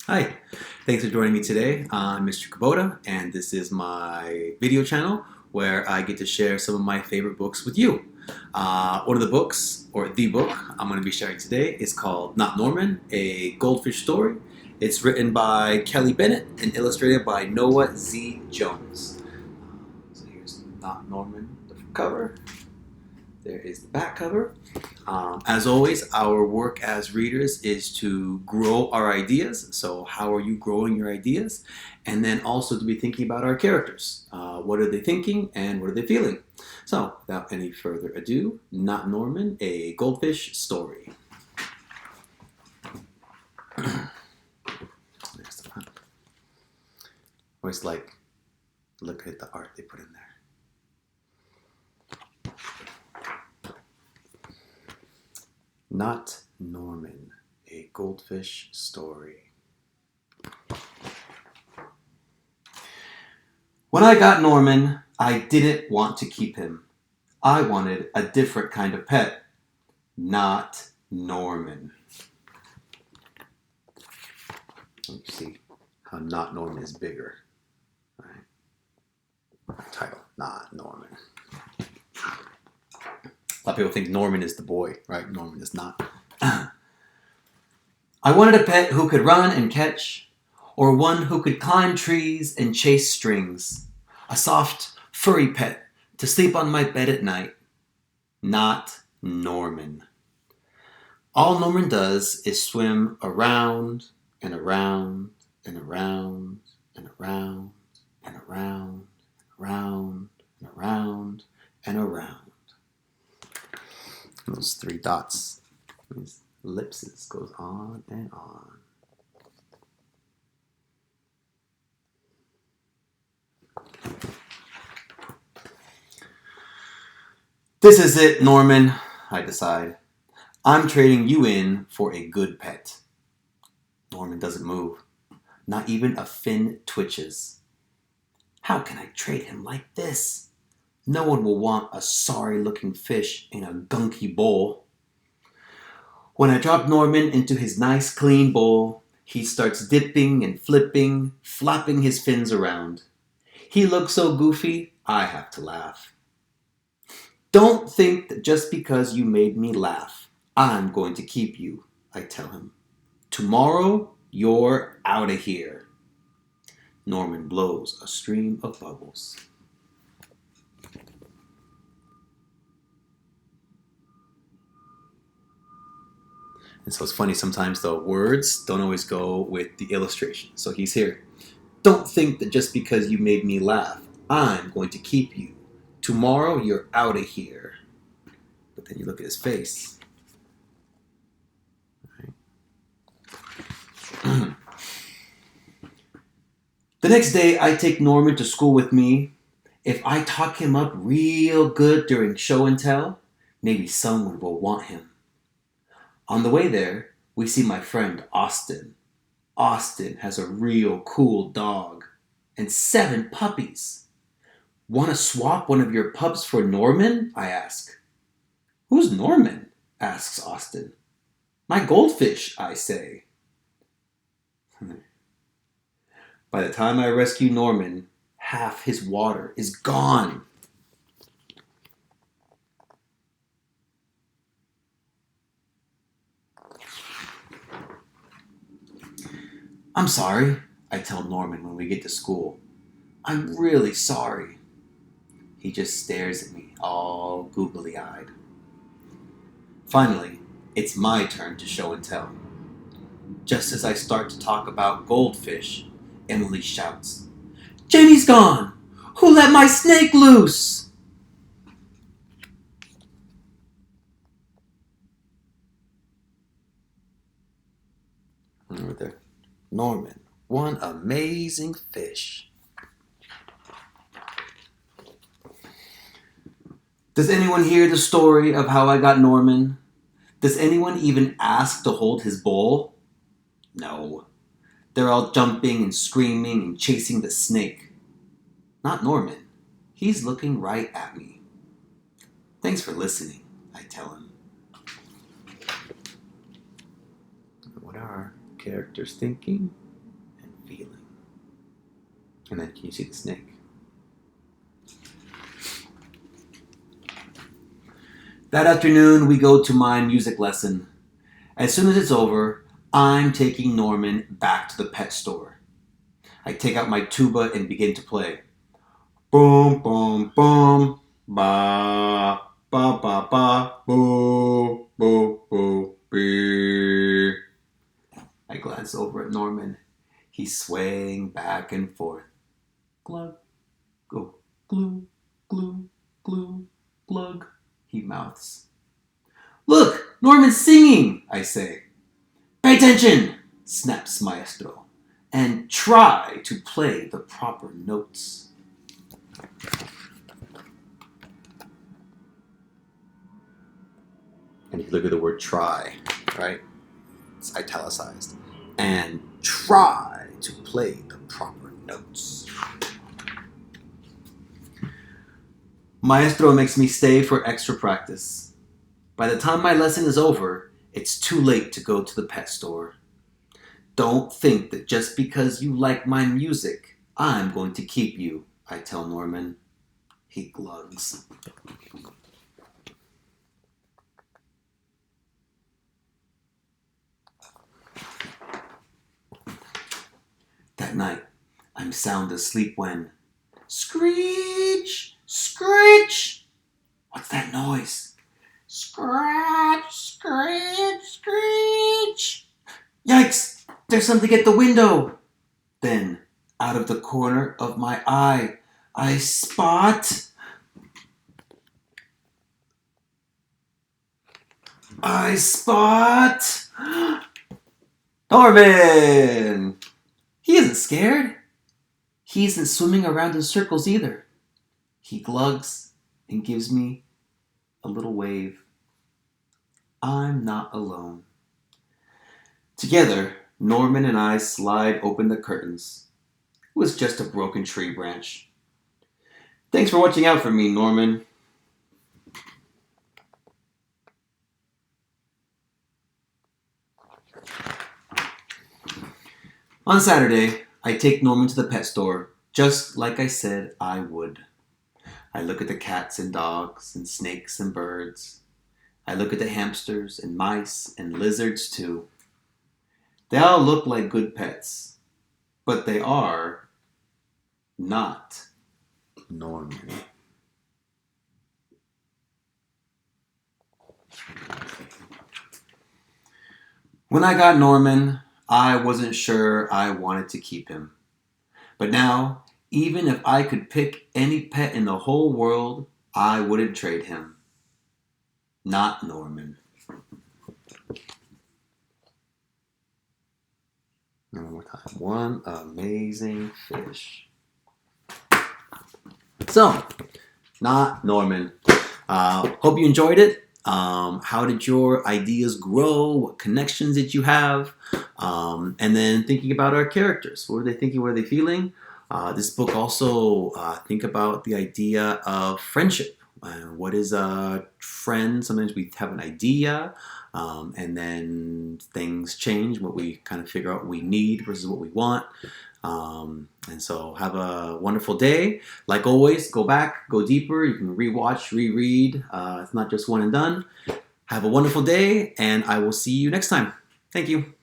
Hi, thanks for joining me today. I'm Mr. Kubota, and this is my video channel where I get to share some of my favorite books with you. One of the books, or the book, I'm going to be sharing today is called Not Norman, a Goldfish Story. It's written by Kelly Bennett and illustrated by Noah Z. Jones. So here's Not Norman, the cover. There is the back cover. As always, our work as readers is to grow our ideas. So, how are you growing your ideas? And then also to be thinking about our characters. What are they thinking and what are they feeling? So, without any further ado, Not Norman, a Goldfish Story. There's the front. Always like look at the art they put in there. Not Norman, a Goldfish Story. When I got Norman, I didn't want to keep him. I wanted a different kind of pet. Not Norman. You see how Not Norman is bigger. Right? Title, Not Norman. A lot of people think Norman is the boy, right? Norman is not. I wanted a pet who could run and catch, or one who could climb trees and chase strings. A soft, furry pet to sleep on my bed at night. Not Norman. All Norman does is swim around and around and around and around and around and around and around and around. Those three dots, these ellipses, goes on and on. This is it, Norman, I decide. I'm trading you in for a good pet. Norman doesn't move. Not even a fin twitches. How can I trade him like this? No one will want a sorry-looking fish in a gunky bowl. When I drop Norman into his nice clean bowl, he starts dipping and flipping, flapping his fins around. He looks so goofy, I have to laugh. Don't think that just because you made me laugh, I'm going to keep you, I tell him. Tomorrow, you're out of here. Norman blows a stream of bubbles. And so it's funny, sometimes the words don't always go with the illustration. So he's here. Don't think that just because you made me laugh, I'm going to keep you. Tomorrow, you're out of here. But then you look at his face. Right. The next day, I take Norman to school with me. If I talk him up real good during show and tell, maybe someone will want him. On the way there, we see my friend Austin. Austin has a real cool dog and 7 puppies. Want to swap one of your pups for Norman? I ask. Who's Norman? Asks Austin. My goldfish, I say. By the time I rescue Norman, half his water is gone. I'm sorry, I tell Norman when we get to school. I'm really sorry. He just stares at me, all googly-eyed. Finally, it's my turn to show and tell. Just as I start to talk about goldfish, Emily shouts, Jenny's gone! Who let my snake loose? Right there. Norman, one amazing fish. Does anyone hear the story of how I got Norman? Does anyone even ask to hold his bowl? No. They're all jumping and screaming and chasing the snake. Not Norman. He's looking right at me. Thanks for listening, I tell him. What are our characters thinking? feeling. And then can you see the snake? That afternoon, we go to my music lesson. As soon as it's over, I'm taking Norman back to the pet store. I take out my tuba and begin to play. Boom, boom, boom, ba, ba, ba, ba, boo, boo, boo, bee. I glance over at Norman. He's swaying back and forth. Glug, go, glue, glue, glue, glug, he mouths. Look, Norman's singing, I say. Pay attention, snaps Maestro, and try to play the proper notes. And if you look at the word try, right? It's italicized. And try to play the proper notes. Maestro makes me stay for extra practice. By the time my lesson is over, it's too late to go to the pet store. Don't think that just because you like my music, I'm going to keep you, I tell Norman. He glugs. That night, I'm sound asleep when screech, screech. What's that noise? Scratch, screech, screech. Yikes! There's something at the window. Then, out of the corner of my eye, I spot. Norman! He isn't scared. He isn't swimming around in circles either. He glugs and gives me a little wave. I'm not alone. Together, Norman and I slide open the curtains. It was just a broken tree branch. Thanks for watching out for me, Norman. On Saturday, I take Norman to the pet store, just like I said I would. I look at the cats and dogs and snakes and birds. I look at the hamsters and mice and lizards too. They all look like good pets, but they are not Norman. When I got Norman, I wasn't sure I wanted to keep him. But now, even if I could pick any pet in the whole world, I wouldn't trade him. Not Norman. One more time. One amazing fish. So, not Norman. Hope you enjoyed it. How did your ideas grow? What connections did you have? And then thinking about our characters. What were they thinking? What are they feeling? This book also think about the idea of friendship. What is a friend? Sometimes we have an idea, and then things change. What we kind of figure out what we need versus what we want. And so have a wonderful day. Like always, go back, go deeper. You can rewatch, reread. It's not just one and done. Have a wonderful day, and I will see you next time. Thank you.